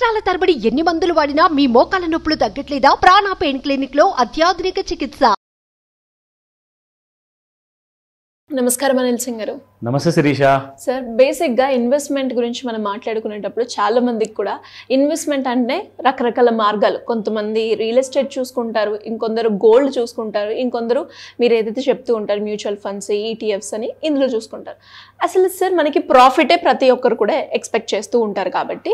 సంవత్సరాల తరబడి ఎన్ని మందులు వాడినా మీ మోకాల నొప్పులు తగ్గట్లేదా? ప్రాణ పెయిన్ క్లినిక్ లో అత్యాధునిక చికిత్స. నమస్కారం అనిల్ సింగ్ గారు. నమస్తే శిరీష. సార్, బేసిక్గా ఇన్వెస్ట్మెంట్ గురించి మనం మాట్లాడుకునేటప్పుడు చాలా మందికి కూడా ఇన్వెస్ట్మెంట్ అంటే రకరకాల మార్గాలు. కొంతమంది రియల్ ఎస్టేట్ చూసుకుంటారు, ఇంకొందరు గోల్డ్ చూసుకుంటారు, ఇంకొందరు మీరు ఏదైతే చెప్తూ ఉంటారు మ్యూచువల్ ఫండ్స్, ఈటీఎఫ్స్ అని ఇందులో చూసుకుంటారు. అసలు సార్ మనకి ప్రాఫిటే ప్రతి ఒక్కరు కూడా ఎక్స్పెక్ట్ చేస్తూ ఉంటారు. కాబట్టి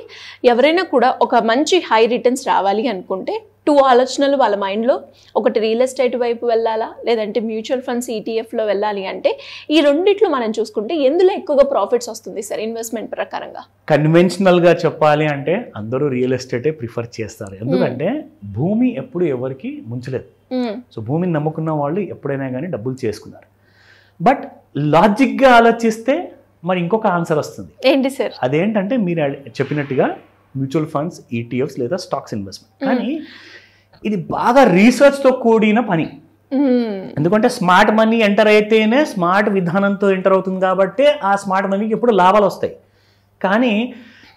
ఎవరైనా కూడా ఒక మంచి హై రిటర్న్స్ రావాలి అనుకుంటే టూ ఆలోచనలు వాళ్ళ మైండ్లో, ఒకటి రియల్ ఎస్టేట్ వైపు వెళ్ళాలా, లేదంటే మ్యూచువల్ ఫండ్స్ ఈటీఎఫ్లో వెళ్ళాలి అంటే ఈ రెండిట్లో మనం చూసుకుంటే ఎందులో ఎక్కువగా ప్రాఫిట్స్ వస్తుంది సార్ ఇన్వెస్ట్మెంట్ ప్రకారంగా? కన్వెన్షనల్గా చెప్పాలి అంటే అందరూ రియల్ ఎస్టేటే ప్రిఫర్ చేస్తారు. ఎందుకంటే భూమి ఎప్పుడు ఎవరికి ముంచలేదు. సో భూమిని నమ్ముకున్న వాళ్ళు ఎప్పుడైనా కానీ డబ్బులు చేసుకున్నారు. బట్ లాజిక్గా ఆలోచిస్తే మరి ఇంకొక ఆన్సర్ వస్తుంది. ఏంటి సార్? అదేంటంటే మీరు చెప్పినట్టుగా మ్యూచువల్ ఫండ్స్, ఈటీఎఫ్స్ లేదా స్టాక్స్ ఇన్వెస్ట్మెంట్. కానీ ఇది బాగా రీసెర్చ్తో కూడిన పని. ఎందుకంటే స్మార్ట్ మనీ ఎంటర్ అయితేనే స్మార్ట్ విధానంతో ఎంటర్ అవుతుంది కాబట్టి ఆ స్మార్ట్ మనీకి ఎప్పుడు లాభాలు వస్తాయి. కానీ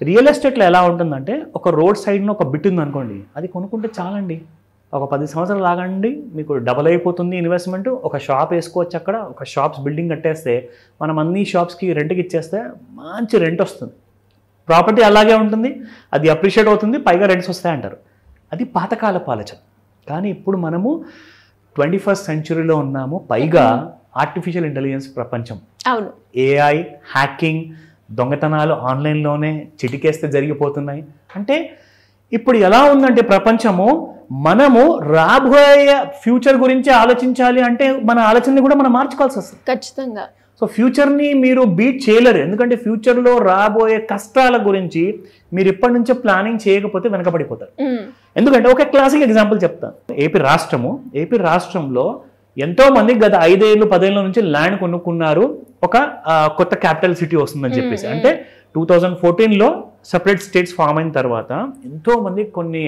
రియల్ ఎస్టేట్లో ఎలా ఉంటుందంటే ఒక రోడ్ సైడ్లో ఒక బిట్ ఉంది అనుకోండి, అది కొనుక్కుంటే చాలండి, ఒక 10 సంవత్సరాలు లాగండి మీకు డబల్ అయిపోతుంది ఇన్వెస్ట్మెంట్. ఒక షాప్ వేసుకోవచ్చు, అక్కడ ఒక షాప్స్ బిల్డింగ్ కట్టేస్తే మనం అన్ని షాప్స్కి రెంట్కి ఇచ్చేస్తే మంచి రెంట్ వస్తుంది. ప్రాపర్టీ అలాగే ఉంటుంది, అది అప్రిషియేట్ అవుతుంది, పైగా రెంట్స్ వస్తాయి అంటారు. అది పాతకాలపు ఆలోచన. కానీ ఇప్పుడు మనము 21st సెంచురీలో ఉన్నాము. పైగా ఆర్టిఫిషియల్ ఇంటెలిజెన్స్ ప్రపంచం. అవును, ఏఐ, హ్యాకింగ్, దొంగతనాలు ఆన్లైన్లోనే చిటికేస్తే జరిగిపోతున్నాయి. అంటే ఇప్పుడు ఎలా ఉందంటే ప్రపంచము, మనము రాబోయే ఫ్యూచర్ గురించి ఆలోచించాలి అంటే మన ఆలోచనని కూడా మనం మార్చుకోవాల్సి వస్తుంది ఖచ్చితంగా. సో ఫ్యూచర్ని మీరు బీట్ చేయలేరు. ఎందుకంటే ఫ్యూచర్లో రాబోయే కష్టాల గురించి మీరు ఇప్పటి నుంచే ప్లానింగ్ చేయకపోతే వెనకబడిపోతారు. ఎందుకంటే ఒక క్లాసిక్ ఎగ్జాంపుల్ చెప్తాను. ఏపీ రాష్ట్రంలో ఎంతో మంది గత 5 ఏళ్ళు 10 ఏళ్ళ నుంచి ల్యాండ్ కొనుక్కున్నారు. ఒక కొత్త క్యాపిటల్ సిటీ వస్తుందని చెప్పేసి. అంటే 2014లో సపరేట్ స్టేట్స్ ఫామ్ అయిన తర్వాత ఎంతో మంది కొన్ని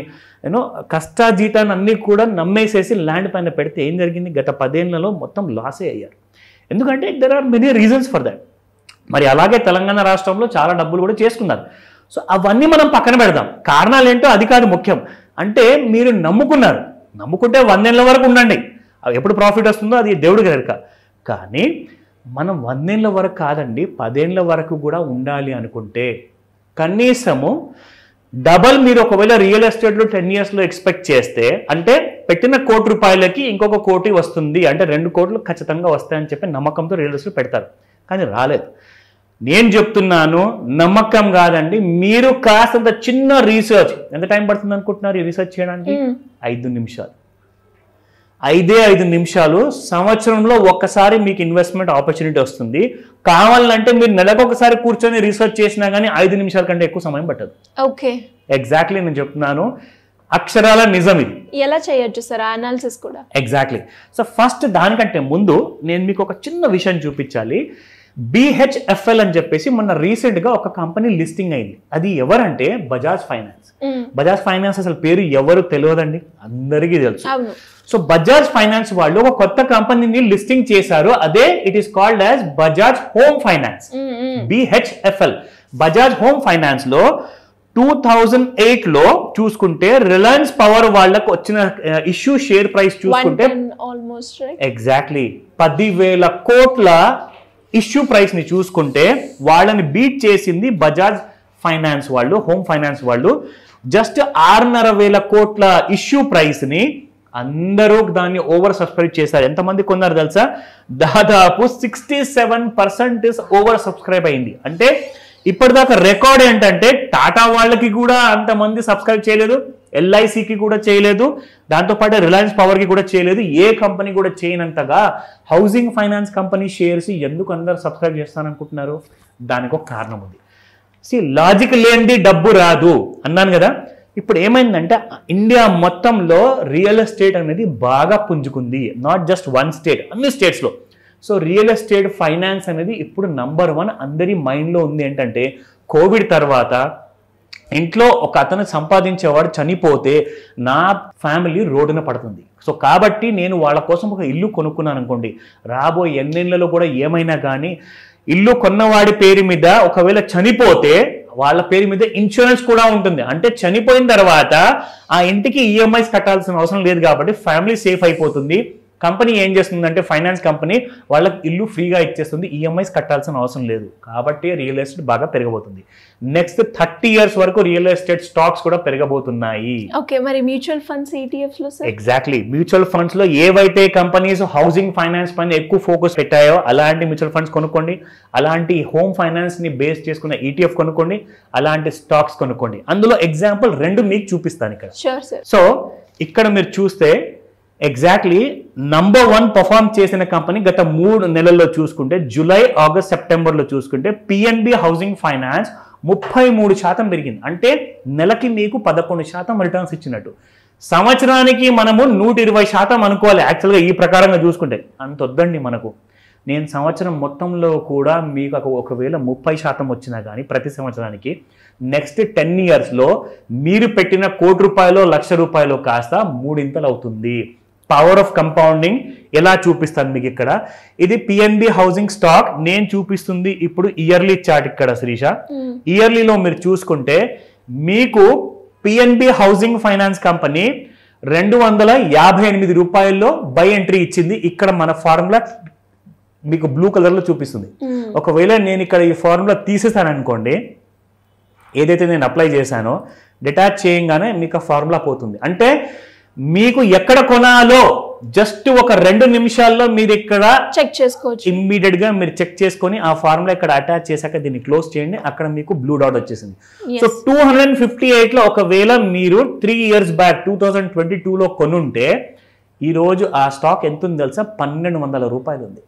కష్టాజీతాన్ని అన్ని కూడా నమ్మేసేసి ల్యాండ్ పైన పెడితే ఏం జరిగింది, గత 10 ఏళ్లలో మొత్తం లాసే అయ్యారు. ఎందుకంటే there are many reasons for that. మరి అలాగే తెలంగాణ రాష్ట్రంలో చాలా డబ్బులు కూడా చేసుకున్నారు. సో అవన్నీ మనం పక్కన పెడదాం. కారణాలు ఏంటో అది కాదు ముఖ్యం. అంటే మీరు నమ్ముకుంటే 100 ఏళ్ళ వరకు ఉండండి, ఎప్పుడు ప్రాఫిట్ వస్తుందో అది దేవుడికి ఎరుక. కానీ మనం 100 ఏళ్ళ వరకు కాదండి, 10 ఏళ్ళ వరకు కూడా ఉండాలి అనుకుంటే కనీసము డబల్ మీరు ఒకవేళ రియల్ ఎస్టేట్లో 10 ఇయర్స్లో ఎక్స్పెక్ట్ చేస్తే, అంటే పెట్టిన ₹1,00,00,000కి ఇంకొక 1,00,00,000 వస్తుంది అంటే 2 కోట్లు ఖచ్చితంగా వస్తాయని చెప్పి నమ్మకంతో రియల్ ఎస్టేట్ పెడతారు. కానీ రాలేదు. నేను చెప్తున్నాను, నమ్మకం కాదండి, మీరు కాస్తంత చిన్న రీసెర్చ్, ఎంత టైం పడుతుంది అనుకుంటున్నారు ఈ రీసెర్చ్ చేయడానికి? 5 నిమిషాలు. 5 నిమిషాలు సంవత్సరంలో ఒక్కసారి మీకు ఇన్వెస్ట్మెంట్ ఆపర్చునిటీ వస్తుంది. కావాలంటే మీరు నెలకు ఒకసారి కూర్చొని రీసెర్చ్ చేసినా కానీ 5 నిమిషాల కంటే ఎక్కువ సమయం పట్టదు. ఓకే, ఎగ్జాక్ట్లీ నేను చెప్తున్నాను, అక్షరాల నిజం ఇది. ఎలా చేయొచ్చు సార్ అనాలిసిస్ కూడా? ఎగ్జాక్ట్లీ. సో ఫస్ట్ దానికంటే ముందు నేను మీకు ఒక చిన్న విషయం చూపించాలి. BHFL అని చెప్పేసి మొన్న రీసెంట్గా ఒక కంపెనీ లిస్టింగ్ అయింది. అది ఎవరంటే బజాజ్ ఫైనాన్స్. బజాజ్ ఫైనాన్స్ అసలు పేరు ఎవరు తెలియదండి, అందరికీ తెలుసు. సో బజాజ్ ఫైనాన్స్ వాళ్ళు ఒక కొత్త కంపెనీని లిస్టింగ్ చేశారు. అదే it is called as Bajaj home finance, BHFL. Bajaj home finance లో 2008లో చూసుకుంటే రిలయన్స్ పవర్ వాళ్ళకు వచ్చిన ఇష్యూ షేర్ ప్రైస్ చూసుకుంటే ఎగ్జాక్ట్లీ 10,000 కోట్ల ఇష్యూ ప్రైస్ ని చూసుకుంటే వాళ్ళని బీట్ చేసింది బజాజ్ ఫైనాన్స్ వాళ్ళు, హోమ్ ఫైనాన్స్ వాళ్ళు. జస్ట్ 6,500 కోట్ల ఇష్యూ ప్రైస్ ని అందరూ దాన్ని ఓవర్ సబ్స్క్రైబ్ చేశారు. ఎంతమంది కొన్నారు తెలుసా? దాదాపు 67% ఓవర్ సబ్స్క్రైబ్ అయింది. అంటే ఇప్పటిదాకా రికార్డ్ ఏంటంటే టాటా వాళ్ళకి కూడా అంతమంది సబ్స్క్రైబ్ చేయలేదు, LICకి కూడా చేయలేదు, దాంతోపాటు రిలయన్స్ పవర్కి కూడా చేయలేదు, ఏ కంపెనీ కూడా చేయనంతగా హౌసింగ్ ఫైనాన్స్ కంపెనీ షేర్స్ ఎందుకు అందరు సబ్స్క్రైబ్ చేస్తారనుకుంటున్నారు? దానికి ఒక కారణం ఉంది. లాజిక్ లేనిది డబ్బు రాదు అన్నాను కదా. ఇప్పుడు ఏమైందంటే ఇండియా మొత్తంలో రియల్ ఎస్టేట్ అనేది బాగా పుంజుకుంది. నాట్ జస్ట్ 1 స్టేట్, అన్ని స్టేట్స్లో. సో రియల్ ఎస్టేట్ ఫైనాన్స్ అనేది ఇప్పుడు నంబర్ 1 అందరి మైండ్లో ఉంది. ఏంటంటే కోవిడ్ తర్వాత ఇంట్లో ఒక అతను సంపాదించేవాడు చనిపోతే నా ఫ్యామిలీ రోడ్డున పడుతుంది. సో కాబట్టి నేను వాళ్ళ కోసం ఒక ఇల్లు కొనుక్కున్నాను అనుకోండి, రాబోయే ఎన్నేళ్లలో కూడా ఏమైనా కానీ ఇల్లు కొన్నవాడి పేరు మీద ఒకవేళ చనిపోతే వాళ్ళ పేరు మీద ఇన్సూరెన్స్ కూడా ఉంటుంది. అంటే చనిపోయిన తర్వాత ఆ ఇంటికి ఈఎంఐస్ కట్టాల్సిన అవసరం లేదు కాబట్టి ఫ్యామిలీ సేఫ్ అయిపోతుంది. కంపెనీ ఏం చేస్తుందంటే ఫైనాన్స్ కంపెనీ వాళ్ళకి ఇల్లు ఫ్రీగా ఇచ్చేస్తుంది, ఈఎంఐస్ కట్టాల్సిన అవసరం లేదు. కాబట్టి రియల్ ఎస్టేట్ బాగా పెరగబోతుంది. నెక్స్ట్ 30 years వరకు రియల్ ఎస్టేట్ స్టాక్స్ కూడా పెరగబోతున్నాయి. ఓకే, మరి మ్యూచువల్ ఫండ్స్ ఈటీఎఫ్స్ లో సార్? ఎగ్జాక్ట్లీ, మ్యూచువల్ ఫండ్స్ లో ఏవైతే కంపెనీస్ హౌసింగ్ ఫైనాన్స్ పైన ఎక్కువ ఫోకస్ పెట్టాయో అలాంటి మ్యూచువల్ ఫండ్స్ కొనుక్కోండి, అలాంటి హోమ్ ఫైనాన్స్ ని బేస్ చేసుకున్న ఈటీఎఫ్ కొనుక్కోండి, అలాంటి స్టాక్స్ కొనుక్కోండి. అందులో ఎగ్జాంపుల్ 2 మీకు చూపిస్తాను ఇక్కడ. Sure sir. సో ఇక్కడ మీరు చూస్తే ఎగ్జాక్ట్లీ నంబర్ 1 పర్ఫార్మ్ చేసిన కంపెనీ గత 3 నెలల్లో చూసుకుంటే జూలై, ఆగస్ట్, సెప్టెంబర్లో చూసుకుంటే పిఎన్బి హౌసింగ్ ఫైనాన్స్ 33% పెరిగింది. అంటే నెలకి మీకు 11% రిటర్న్స్ ఇచ్చినట్టు. సంవత్సరానికి మనము 120% అనుకోవాలి యాక్చువల్గా ఈ ప్రకారంగా చూసుకుంటే. అంత వద్దండి మనకు. నేను సంవత్సరం మొత్తంలో కూడా మీకు ఒకవేళ 30% వచ్చినా కానీ ప్రతి సంవత్సరానికి నెక్స్ట్ 10 yearsలో మీరు పెట్టిన ₹1,00,00,000 ₹1,00,000 కాస్త 3 ఇంతలు అవుతుంది. పవర్ ఆఫ్ కంపౌండింగ్ ఎలా చూపిస్తాను మీకు ఇక్కడ. ఇది పిఎన్బి హౌసింగ్ స్టాక్. నేను చూపిస్తుంది ఇప్పుడు ఇయర్లీ చార్ట్ ఇక్కడ శ్రీష. ఇయర్లీలో మీరు చూసుకుంటే మీకు PNB housing finance company ₹258 by entry ఇచ్చింది. ఇక్కడ మన ఫార్ములా మీకు బ్లూ కలర్లో చూపిస్తుంది. ఒకవేళ నేను ఇక్కడ ఈ ఫార్ములా తీసేసాను అనుకోండి, ఏదైతే నేను అప్లై చేశానో డిటాచ్ చేయంగానే మీకు ఆ ఫార్ములా పోతుంది. అంటే మీకు ఎక్కడ కొనాలో జస్ట్ ఒక 2 నిమిషాల్లో మీరు ఇక్కడ చెక్ చేసుకోవచ్చు. ఇమ్మీడియట్ గా మీరు చెక్ చేసుకొని ఆ ఫార్ములా ఇక్కడ అటాచ్ చేశాక దీన్ని క్లోజ్ చేయండి. అక్కడ మీకు బ్లూ డాట్ వచ్చేసింది. సో 258లో ఒకవేళ మీరు 3 years బ్యాక్ 2022లో కొనుంటే ఈ రోజు ఆ స్టాక్ ఎంత ఉంది తెలుసా? ₹1,200 ఉంది.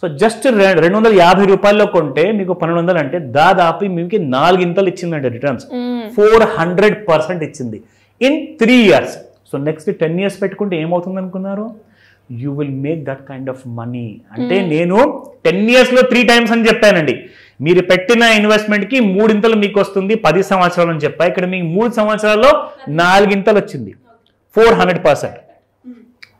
సో జస్ట్ ₹250 కొంటే మీకు 1,200 అంటే దాదాపు మీకు 4 ఇంతలు ఇచ్చిందండి రిటర్న్స్. 400% ఇచ్చింది in 3 years. So next 10 years పెట్టుకుంటే ఏమవుతుంది అనుకున్నారు? You will make that kind of money. అంటే నేను 10 yearsలో 3 times అని చెప్పానండి. మీరు పెట్టిన ఇన్వెస్ట్మెంట్కి 3 ఇంతలు మీకు వస్తుంది 10 సంవత్సరాలు అని చెప్పా. ఇక్కడ మీకు 3 సంవత్సరాల్లో 4 ఇంతలు వచ్చింది, 400%.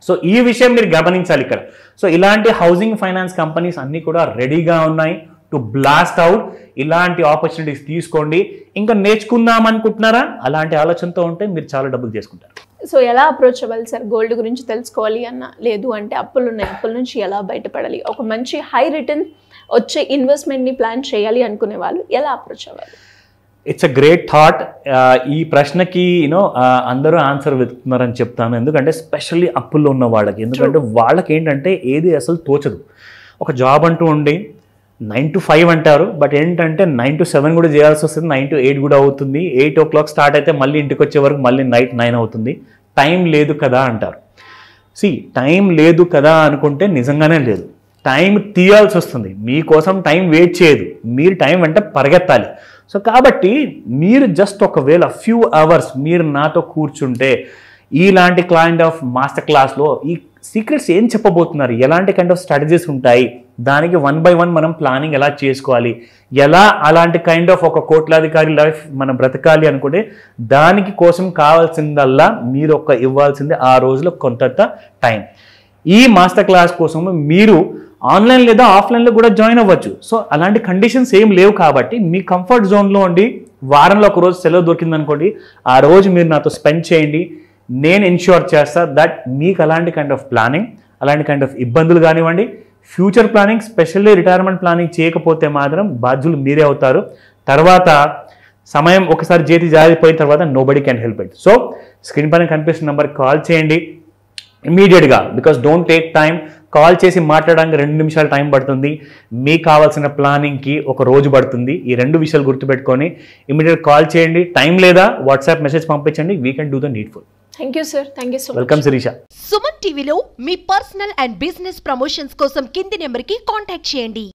సో ఈ విషయం మీరు గమనించాలి ఇక్కడ. సో ఇలాంటి హౌసింగ్ ఫైనాన్స్ కంపెనీస్ అన్నీ కూడా రెడీగా ఉన్నాయి టు బ్లాస్ట్ అవుట్. ఇలాంటి ఆపర్చునిటీస్ తీసుకోండి. ఇంకా నేర్చుకుందాం అనుకుంటున్నారా? అలాంటి ఆలోచనతో ఉంటే మీరు చాలా డబ్బులు చేసుకుంటారు. సో ఎలా అప్రోచ్ అవ్వాలి సార్? గోల్డ్ గురించి తెలుసుకోవాలి అన్న, లేదు అంటే అప్పులు ఉన్నాయి, అప్పుల నుంచి ఎలా బయటపడాలి, ఒక మంచి హై రిటర్న్ వచ్చే ఇన్వెస్ట్మెంట్ని ప్లాన్ చేయాలి అనుకునే వాళ్ళు ఎలా అప్రోచ్ అవ్వాలి? It's a great thought. ఈ ప్రశ్నకి అందరూ ఆన్సర్ వెతుకుతున్నారని చెప్తాను. ఎందుకంటే స్పెషల్లీ అప్పుల్లో ఉన్న వాళ్ళకి. ఎందుకంటే వాళ్ళకి ఏంటంటే ఏది అసలు తోచదు. ఒక జాబ్ అంటూ ఉండి 9 to 5 అంటారు, బట్ ఏంటంటే 9 to 7 కూడా చేయాల్సి వస్తుంది, 9 to 8 కూడా అవుతుంది. 8 o'clock స్టార్ట్ అయితే మళ్ళీ ఇంటికి వచ్చే వరకు మళ్ళీ నైట్ 9 అవుతుంది. టైం లేదు కదా అంటారు. టైం లేదు కదా అనుకుంటే నిజంగానే లేదు. టైం తీయాల్సి వస్తుంది. మీకోసం టైం వెయిట్ చేయదు, మీరు టైం వెంట పరిగెత్తాలి. సో కాబట్టి మీరు జస్ట్ ఒకవేళ ఫ్యూ అవర్స్ మీరు నాతో కూర్చుంటే ఇలాంటి కైండ్ ఆఫ్ మాస్టర్ క్లాస్లో ఈ సీక్రెట్స్ ఏం చెప్పబోతున్నారు, ఎలాంటి కైండ్ ఆఫ్ స్ట్రాటజీస్ ఉంటాయి, దానికి 1 by 1 మనం ప్లానింగ్ ఎలా చేసుకోవాలి, ఎలా అలాంటి కైండ్ ఆఫ్ ఒక కోట్లాధికారి లైఫ్ మనం బ్రతకాలి అనుకుంటే దానికి కోసం కావాల్సిందల్లా మీరు ఇవ్వాల్సిందే ఆ రోజులో కొంత టైం. ఈ మాస్టర్ క్లాస్ కోసం మీరు ఆన్లైన్ లేదా ఆఫ్లైన్లో కూడా జాయిన్ అవ్వచ్చు. సో అలాంటి కండిషన్స్ ఏం లేవు కాబట్టి మీ కంఫర్ట్ జోన్లో ఉండి వారంలో ఒక రోజు సెలవు దొరికింది అనుకోండి, ఆ రోజు మీరు నాతో స్పెండ్ చేయండి. నేను ఇన్ష్యూర్ చేస్తా దట్ మీకు అలాంటి కైండ్ ఆఫ్ ప్లానింగ్, అలాంటి కైండ్ ఆఫ్ ఇబ్బందులు కానివ్వండి, future planning, specially retirement planning చేయకపోతే మాత్రం బాధ్యులు మీరే అవుతారు. తర్వాత సమయం ఒకసారి చేతి జారిపోయిన తర్వాత nobody can help it. So screen పైన కనిపిస్తున్న నెంబర్కి కాల్ చేయండి ఇమీడియట్గా. Because don't take time. Call చేసి మాట్లాడడానికి 2 నిమిషాలు టైం పడుతుంది, మీకు కావాల్సిన ప్లానింగ్కి 1 రోజు పడుతుంది. ఈ 2 విషయాలు గుర్తుపెట్టుకొని ఇమీడియట్ కాల్ చేయండి. టైం లేదా వాట్సాప్ మెసేజ్ పంపించండి. We can do the needful. Thank you sir. Thank you so much. Welcome Shirisha. Suman టీవీలో మీ పర్సనల్ అండ్ బిజినెస్ ప్రమోషన్స్ కోసం కింది నెంబర్కి కాంటాక్ట్ చేయండి.